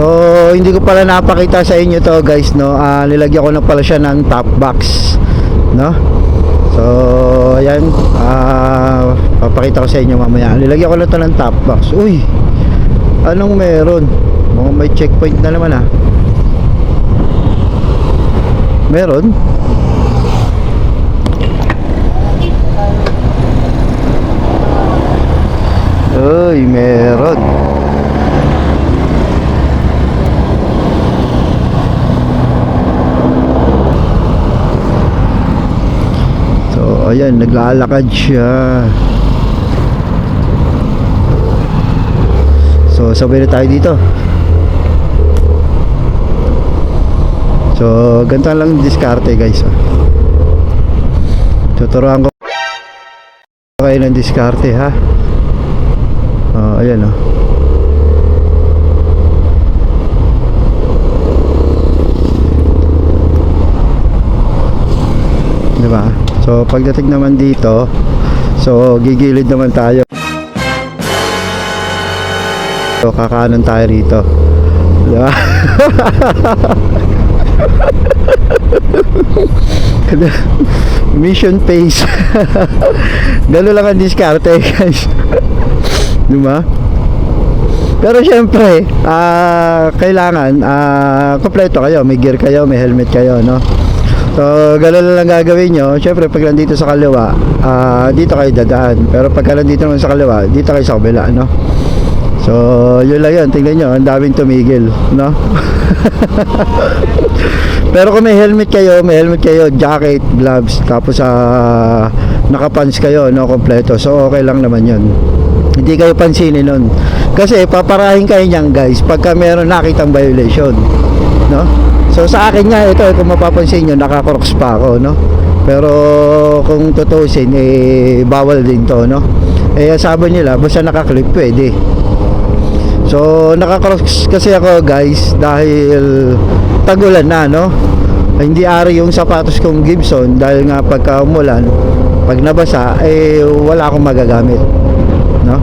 So hindi ko pala napakita sa inyo to guys, no. Nilagyan ko na pala siya ng top box, no. So ayan, papakita ko sa inyo mamaya. Nilagyan ko na to ng top box. Uy, anong meron? Mukhang may checkpoint na naman meron. Uy, meron. So ayan, naglalakad siya. So sabay na tayo dito. So ganito lang diskarte guys. Tuturuan ko kayo ng diskarte ha. Ayan diba? So pagdating naman dito, so gigilid naman tayo. So kakanan tayo rito, diba? Mission pace. Gano'n lang ang diskarte guys. Diba? Pero syempre kailangan kompleto kayo, may gear kayo, may helmet kayo, no? So gano'n lang gagawin nyo. Syempre pag nandito sa kaliwa, dito kayo dadaan. Pero pagka nandito naman sa kaliwa, dito kayo sa kabila, no? So yun lang yun, tingnan nyo, ang daming tumigil, no? Pero kung may helmet kayo, jacket, gloves, tapos nakapants kayo, no, kompleto. So okay lang naman yun. Hindi kayo pansinin nun. Kasi paparahin kayo niyan guys pagka meron nakitang violation, no? So sa akin nga ito, kung mapapansin nyo, naka-crocs pa ako, no? Pero kung tutusin, bawal din to, no? Sabi nila, basta naka-clip pwede. So naka-crocs kasi ako guys dahil tagulan na, no? Hindi ari yung sapatos kong Gibson dahil nga pagka umulan, pag nabasa, wala akong magagamit, no?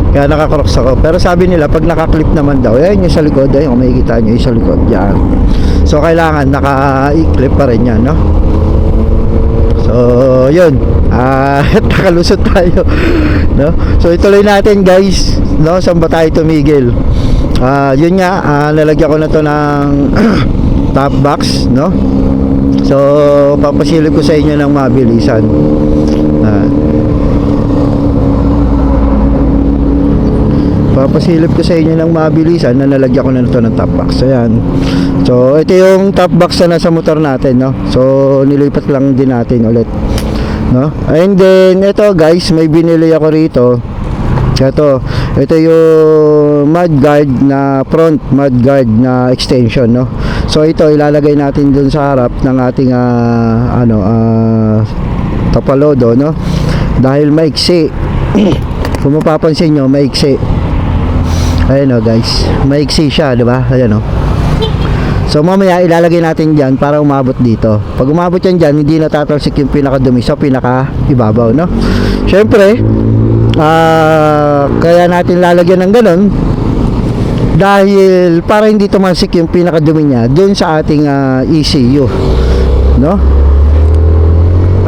Kaya naka-crocs ako. Pero sabi nila pag naka-clip naman daw, yan yung sa likod, ayun kung makikita nyo yung sa likod, yan. So kailangan naka-clip pa rin yan, no? So yun, nakalusot tayo, no? So ituloy natin guys, no? Saan ba tayo tumigil? Yun nga, lalagyan ko na to ng top box, no? So papasilip ko sa inyo ng mabilisan. Papasilip ko sa inyo ng mabilisan na nalagyan ko na ito ng top box. Ayan. So ito yung top box na nasa motor natin, no? So nilipat lang din natin ulit, no? And then ito guys, may binili ako rito. Ito yung mudguard na front mudguard na extension, no? So ito ilalagay natin dun sa harap ng ating tapalodo, no? Dahil maiksi. Kung mapapansin nyo, maiksi. Ayan o guys, maiksi siya, diba? Ayan o. So mamaya ilalagay natin dyan para umabot dito. Pag umabot yan dyan, hindi natatalsik yung pinakadumi sa pinaka ibabaw, no? Syempre kaya natin lalagyan ng ganun dahil para hindi tumalsik yung pinakadumi niya dun sa ating ECU, no?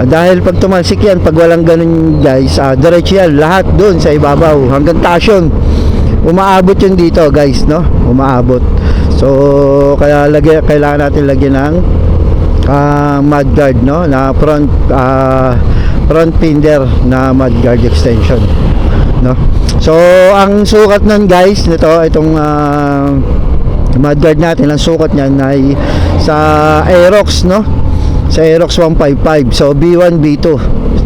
Dahil pag tumalsik yan, pag walang ganun guys, diretso yan lahat dun sa ibabaw hanggang taas yun. Umaabot yun dito guys, no? Umaabot. So kaya kailangan natin lagyan ng mudguard, no? Na front fender na mudguard extension, no? So ang sukat nun guys nito, itong mudguard natin, ang sukat niyan ay sa Aerox, no? Sa Aerox 155. So B1 B2,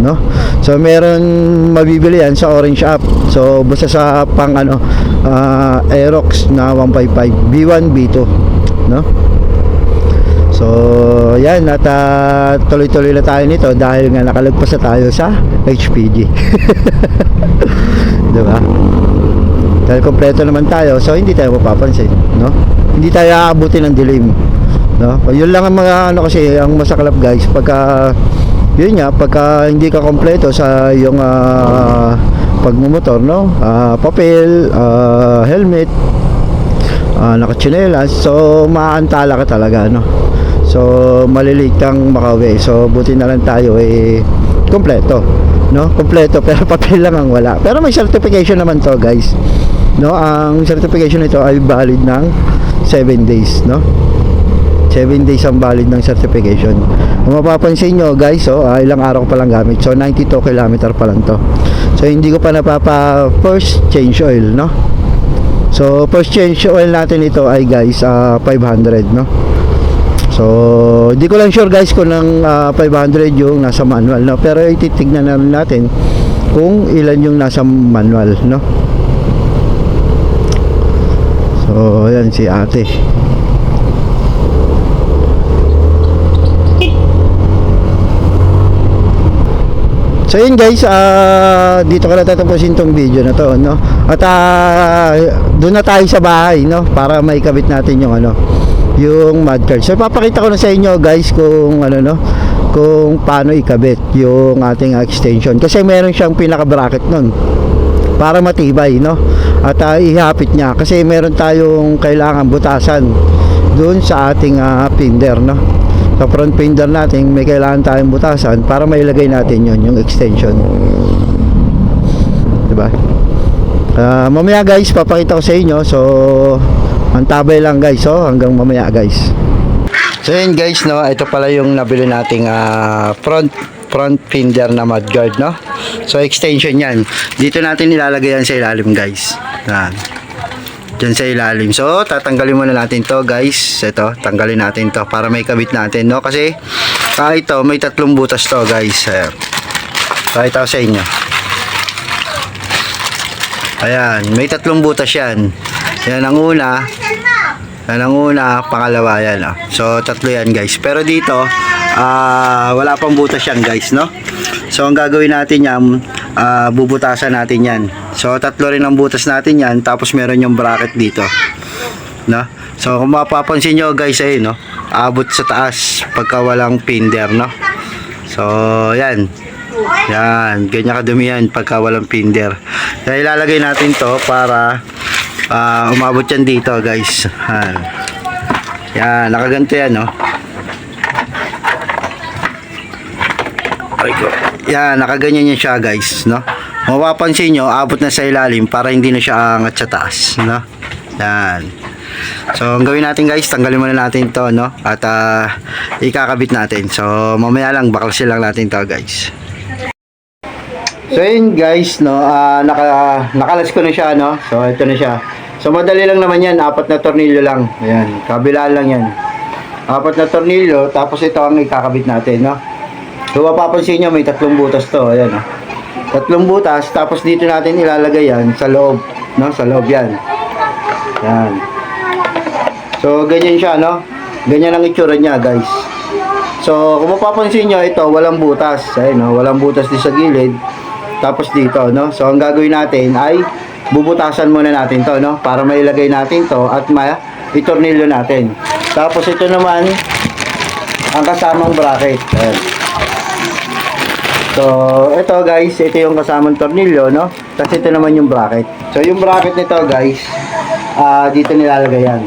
no? So meron mabibili yan sa Orange app. So basta sa pang Aerox na 155 B1 B2, no? So yan, at tuloy-tuloy na tayo nito dahil nga nakalagpas na tayo sa HPG. Diba? Dahil kompleto naman tayo, so hindi tayo mapapansin, no? Hindi tayo aabutin ng dilim, no? Yun lang ang mga kasi ang masaklap guys, pagka yun nga, pagka hindi ka kompleto sa yung pagmumotor, no? Papel, helmet, nakatsinelas, so maantala ka talaga, no? So malilate kang makauwi. So buti na lang tayo kompleto, no? Kompleto pero papel lang ang wala. Pero may certification naman to, guys, no? Ang certification nito ay valid ng 7 days, no? 7 days ang valid ng certification. Kung mapapansin nyo, guys, ilang araw pa lang gamit. So 92 km pa lang to. So hindi ko pa napapa first change oil, no? So first change oil natin ito ay, guys, 500, no? So hindi ko lang sure, guys, kung ng 500 yung nasa manual, no? Pero ititignan na rin natin kung ilan yung nasa manual, no? So ayan si ate. So yun, guys, dito ko na tatapusin tong video na to, no? At doon na tayo sa bahay, no? Para maikabit natin yung yung mud guard. So papakita ko na sa inyo, guys, kung no, kung paano ikabit yung ating extension. Kasi meron siyang pinaka bracket nun para matibay, no? At ihapit niya kasi meron tayong kailangan butasan doon sa ating pinder, no? Sa front fender natin may kailangan tayong butasan para mailagay natin yung extension, diba? Mamaya, guys, papakita ko sa inyo. So antabay lang, guys, hanggang mamaya, guys. So yun, guys, no, ito pala yung nabili nating front fender na mudguard, no? So extension yan, dito natin ilalagay yan sa ilalim, guys. Dyan sa ilalim. So tatanggalin muna natin to, guys. Ito, tanggalin natin to para may kabit natin, no? Kasi ito may 3 butas to, guys. Pakita ko sa inyo. Ayan, may 3 butas yan. Yan ang una. Yan ang una, pangalawa yan, no? So 3 yan, guys. Pero dito wala pang butas yan, guys, no? So ang gagawin natin yan, bubutasan natin yan. So 3 rin ang butas natin yan. Tapos meron yung bracket dito, no? So kung mapapansin nyo, guys, no, abot sa taas pagka walang pinder, no? So yan, ganyan kadumi yan pagka walang pinder. Kaya ilalagay natin to para umabot yan dito, guys. Yan, nakaganto yan, no? Yan, nakaganyan yan siya, guys, no? Mapapansin nyo, abot na sa ilalim para hindi na siya angat sa taas, no? Yan. So ang gawin natin, guys, tanggalin muna natin to, no? At ikakabit natin. So mamaya lang, baklasin lang natin to, guys. So yun, guys, no, nakalas ko na siya, no? So ito na siya. So madali lang naman yan, 4 na tornilyo lang. Ayan, kabila lang yan. 4 na tornilyo, tapos ito ang ikakabit natin, no? So mapapansin nyo, may 3 butas to. Ayan, no? 3 butas, tapos dito natin ilalagay yan sa loob, no? Sa loob yan. Yan. So ganyan siya, no? Ganyan ang itsura niya, guys. So kung mapapansin nyo, ito walang butas. Ayun, no? Walang butas dito sa gilid. Tapos dito, no? So ang gagawin natin ay bubutasan muna natin to, no? Para mailagay natin to at itornilyo natin. Tapos ito naman ang kasamang bracket. Ayan. So ito, guys, ito yung kasamang tornilyo, no? Tapos ito naman yung bracket. So yung bracket nito, guys, dito nilalagay yan.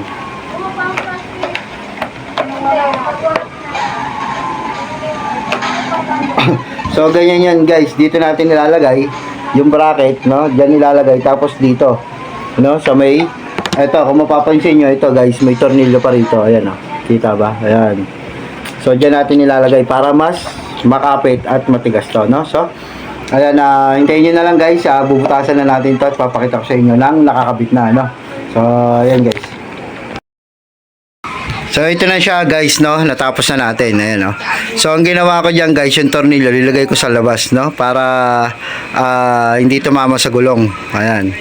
So ganyan yan, guys, dito natin nilalagay yung bracket, no? Diyan nilalagay, tapos dito, no? So may, ito, kung mapapansin nyo, ito, guys, may tornilyo pa rito. Ayan, oh. Kita ba? Ayan. So diyan natin nilalagay para mas makapit at matigas to, no? So ayan, hintayin nyo na lang, guys, bubutasan na natin to at papakita ko sa inyo nang nakakabit na, no? So ayan, guys. So ito na siya, guys, no? Natapos na natin. Ayan, no? So ang ginawa ko diyan, guys, yung tornilyo nilagay ko sa labas, no? Para hindi tumama sa gulong. Ayan.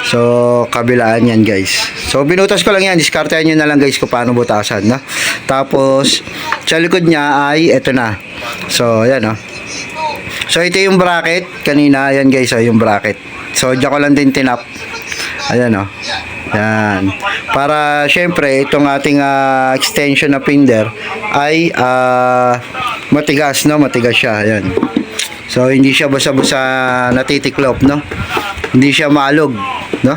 So kabilaan yan, guys. So binutas ko lang yan. Diskartehan nyo na lang, guys, kung paano butasan, no? Tapos sa likod niya ay ito na. So ayan, no? So ito yung bracket kanina. Ayan, guys, yung bracket. So diyan ko lang din tinap. Ayan, no? Yan. Para syempre itong ating extension na pinder ay matigas, no? Matigas siya. Ayan. So hindi siya basa-basa natitiklop, no? Hindi siya maalog, no?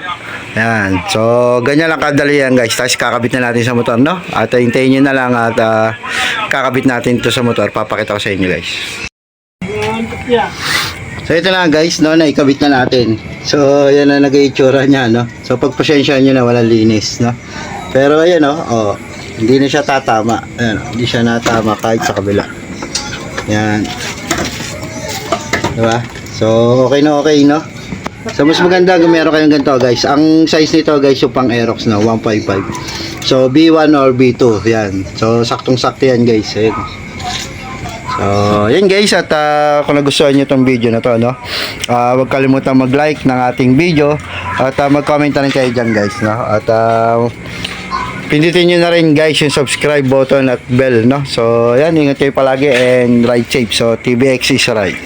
Yan. So, ganyan lang kadali yan guys. Tapos kakabit na natin sa motor, no? At hintayin nyo na lang at kakabit natin to sa motor. Papakita ko sa inyo guys. So, ito na guys, no? Naikabit na natin. So, yan na nag-iitsura niya, no? So, pagpasensya nyo na walang linis, no? Pero, ayan, no? Oh, hindi na siya tatama. Ayan, hindi siya natama kahit sa kabila. Yan. Diba? So, okay na okay, no? So, mas maganda kung meron kayong ganito, guys. Ang size nito, guys, yung pang Aerox na 155. So, B1 or B2. Yan. So, saktong-sakto yan, guys. Ayan. So, yan guys. At kung nagustuhan nyo itong video na to, no? Huwag kalimutan mag-like ng ating video. At mag-comment na rin kayo dyan, guys, no? At pindutin nyo na rin, guys, yung subscribe button at bell, no? So, yan. Ingat kayo palagi and ride safe. So, TBX is right.